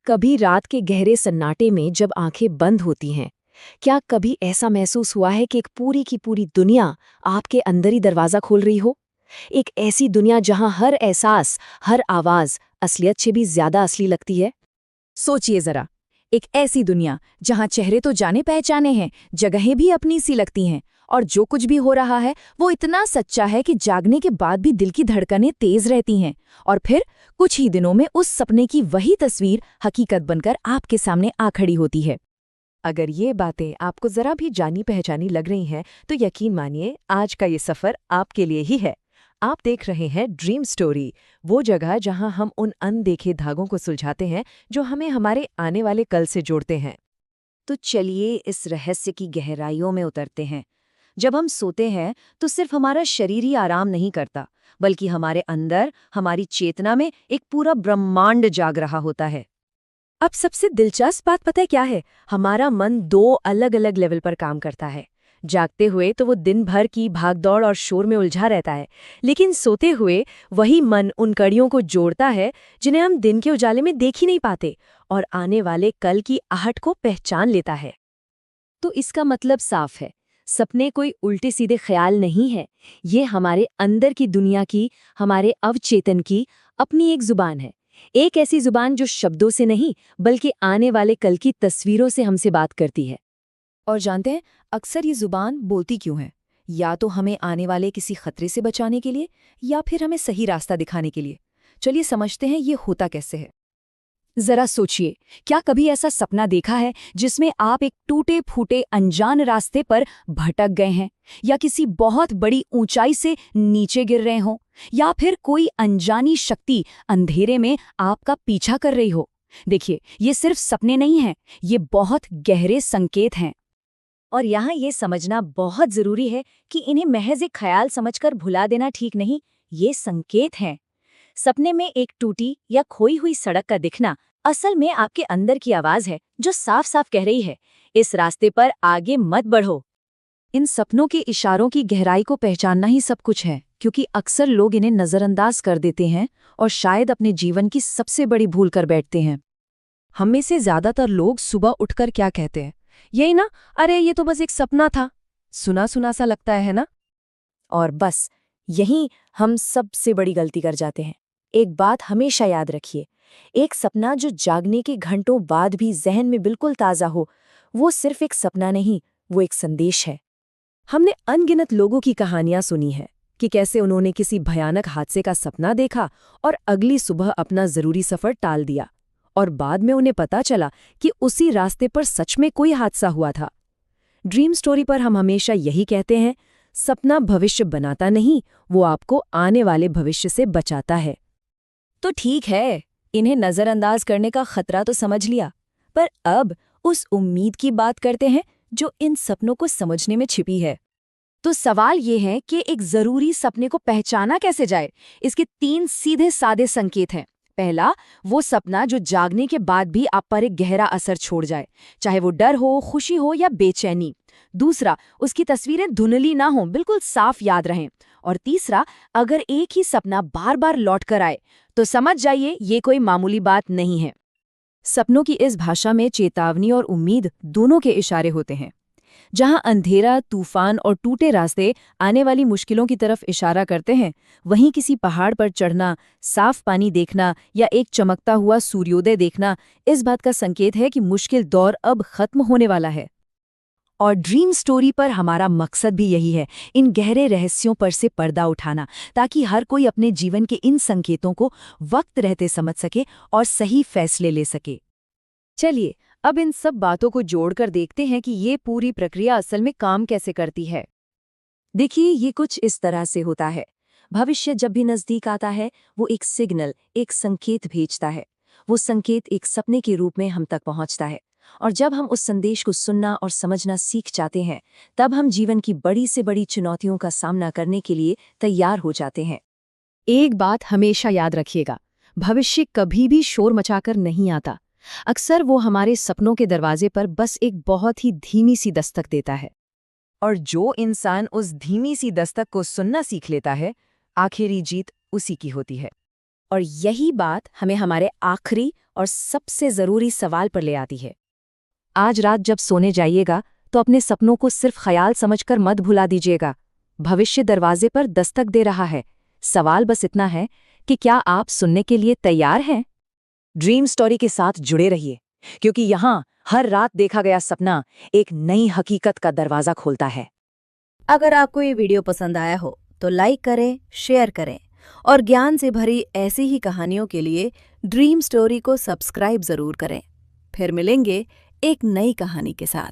कभी रात के गहरे सन्नाटे में जब आंखें बंद होती हैं, क्या कभी ऐसा महसूस हुआ है कि एक पूरी की पूरी दुनिया आपके अंदर ही दरवाज़ा खोल रही हो? एक ऐसी दुनिया जहां हर एहसास, हर आवाज़ असलियत से भी ज़्यादा असली लगती है? सोचिए जरा, एक ऐसी दुनिया जहां चेहरे तो जाने पहचाने हैं, जगहें भी अपनी सी लगती हैं, और जो कुछ भी हो रहा है वो इतना सच्चा है कि जागने के बाद भी दिल की धड़कनें तेज रहती हैं। और फिर कुछ ही दिनों में उस सपने की वही तस्वीर हकीकत बनकर आपके सामने आ खड़ी होती है। अगर ये बातें आपको जरा भी जानी पहचानी लग रही हैं, तो यकीन मानिए आज का ये सफ़र आपके लिए ही है। आप देख रहे हैं ड्रीम स्टोरी, वो जगह जहां हम उन अनदेखे धागों को सुलझाते हैं जो हमें हमारे आने वाले कल से जोड़ते हैं। तो चलिए इस रहस्य की गहराइयों में उतरते हैं। जब हम सोते हैं तो सिर्फ हमारा शरीर ही आराम नहीं करता, बल्कि हमारे अंदर, हमारी चेतना में एक पूरा ब्रह्मांड जाग रहा होता है। अब सबसे दिलचस्प बात पता है क्या है? हमारा मन दो अलग अलग लेवल पर काम करता है। जागते हुए तो वो दिन भर की भागदौड़ और शोर में उलझा रहता है, लेकिन सोते हुए वही मन उन कड़ियों को जोड़ता है जिन्हें हम दिन के उजाले में देख ही नहीं पाते, और आने वाले कल की आहट को पहचान लेता है। तो इसका मतलब साफ है, सपने कोई उल्टे सीधे ख्याल नहीं है। ये हमारे अंदर की दुनिया की, हमारे अवचेतन की अपनी एक जुबान है। एक ऐसी जुबान जो शब्दों से नहीं, बल्कि आने वाले कल की तस्वीरों से हमसे बात करती है। और जानते हैं, अक्सर ये जुबान बोलती क्यों है? या तो हमें आने वाले किसी खतरे से बचाने के लिए, या फिर हमें सही रास्ता दिखाने के लिए। चलिए समझते हैं ये होता कैसे है। जरा सोचिए, क्या कभी ऐसा सपना देखा है जिसमें आप एक टूटे फूटे अनजान रास्ते पर भटक गए हैं, या किसी बहुत बड़ी ऊंचाई से नीचे गिर रहे हों, या फिर कोई अनजानी शक्ति अंधेरे में आपका पीछा कर रही हो? देखिए, ये सिर्फ सपने नहीं हैं, ये बहुत गहरे संकेत हैं। और यहाँ ये समझना बहुत जरूरी है कि इन्हें महज एक ख्याल समझकर भुला देना ठीक नहीं, ये संकेत हैं। सपने में एक टूटी या खोई हुई सड़क का दिखना असल में आपके अंदर की आवाज है, जो साफ साफ कह रही है, इस रास्ते पर आगे मत बढ़ो। इन सपनों के इशारों की गहराई को पहचानना ही सब कुछ है, क्योंकि अक्सर लोग इन्हें नज़रअंदाज कर देते हैं और शायद अपने जीवन की सबसे बड़ी भूल कर बैठते हैं। हम में से ज़्यादातर लोग सुबह उठकर क्या कहते हैं? यही ना, अरे ये तो बस एक सपना था। सुना सुना सा लगता है ना? और बस यही हम सबसे बड़ी गलती कर जाते हैं। एक बात हमेशा याद रखिए, एक सपना जो जागने के घंटों बाद भी जहन में बिल्कुल ताज़ा हो, वो सिर्फ एक सपना नहीं, वो एक संदेश है। हमने अनगिनत लोगों की कहानियां सुनी हैं कि कैसे उन्होंने किसी भयानक हादसे का सपना देखा और अगली सुबह अपना ज़रूरी सफ़र टाल दिया, और बाद में उन्हें पता चला कि उसी रास्ते पर सच में कोई हादसा हुआ था। ड्रीम स्टोरी पर हम हमेशा यही कहते हैं, सपना भविष्य बनाता नहीं, वो आपको आने वाले भविष्य से बचाता है। तो ठीक है, इन्हें नज़रअंदाज करने का खतरा तो समझ लिया, पर अब उस उम्मीद की बात करते हैं जो इन सपनों को समझने में छिपी है। तो सवाल ये है कि एक जरूरी सपने को पहचाना कैसे जाए? इसके 3 सीधे सादे संकेत हैं। पहला, वो सपना जो जागने के बाद भी आप पर एक गहरा असर छोड़ जाए, चाहे वो डर हो, खुशी हो या बेचैनी। दूसरा, उसकी तस्वीरें धुंधली ना हों, बिल्कुल साफ याद रहें। और तीसरा, अगर एक ही सपना बार बार लौट कर आए, तो समझ जाइए ये कोई मामूली बात नहीं है। सपनों की इस भाषा में चेतावनी और उम्मीद दोनों के इशारे होते हैं। जहां अंधेरा, तूफान और टूटे रास्ते आने वाली मुश्किलों की तरफ इशारा करते हैं, वहीं किसी पहाड़ पर चढ़ना, साफ पानी देखना या एक चमकता हुआ सूर्योदय देखना इस बात का संकेत है कि मुश्किल दौर अब खत्म होने वाला है। और ड्रीम स्टोरी पर हमारा मकसद भी यही है, इन गहरे रहस्यों पर से पर्दा उठाना, ताकि हर कोई अपने जीवन के इन संकेतों को वक्त रहते समझ सके और सही फैसले ले सके। चलिए, अब इन सब बातों को जोड़कर देखते हैं कि ये पूरी प्रक्रिया असल में काम कैसे करती है। देखिए, ये कुछ इस तरह से होता है। भविष्य जब भी नज़दीक आता है, वो एक सिग्नल, एक संकेत भेजता है। वो संकेत एक सपने के रूप में हम तक पहुंचता है, और जब हम उस संदेश को सुनना और समझना सीख जाते हैं, तब हम जीवन की बड़ी से बड़ी चुनौतियों का सामना करने के लिए तैयार हो जाते हैं। एक बात हमेशा याद रखिएगा, भविष्य कभी भी शोर मचाकर नहीं आता। अक्सर वो हमारे सपनों के दरवाजे पर बस एक बहुत ही धीमी सी दस्तक देता है। और जो इंसान उस धीमी सी दस्तक को सुनना सीख लेता है, आखिरी जीत उसी की होती है। और यही बात हमें हमारे आखिरी और सबसे ज़रूरी सवाल पर ले आती है। आज रात जब सोने जाइएगा तो अपने सपनों को सिर्फ ख्याल समझकर मत भुला दीजिएगा। भविष्य दरवाजे पर दस्तक दे रहा है। सवाल बस इतना है कि क्या आप सुनने के लिए तैयार हैं? ड्रीम स्टोरी के साथ जुड़े रहिए, क्योंकि यहाँ हर रात देखा गया सपना एक नई हकीकत का दरवाजा खोलता है। अगर आपको ये वीडियो पसंद आया हो तो लाइक करें, शेयर करें और ज्ञान से भरी ऐसी ही कहानियों के लिए ड्रीम स्टोरी को सब्सक्राइब जरूर करें। फिर मिलेंगे एक नई कहानी के साथ।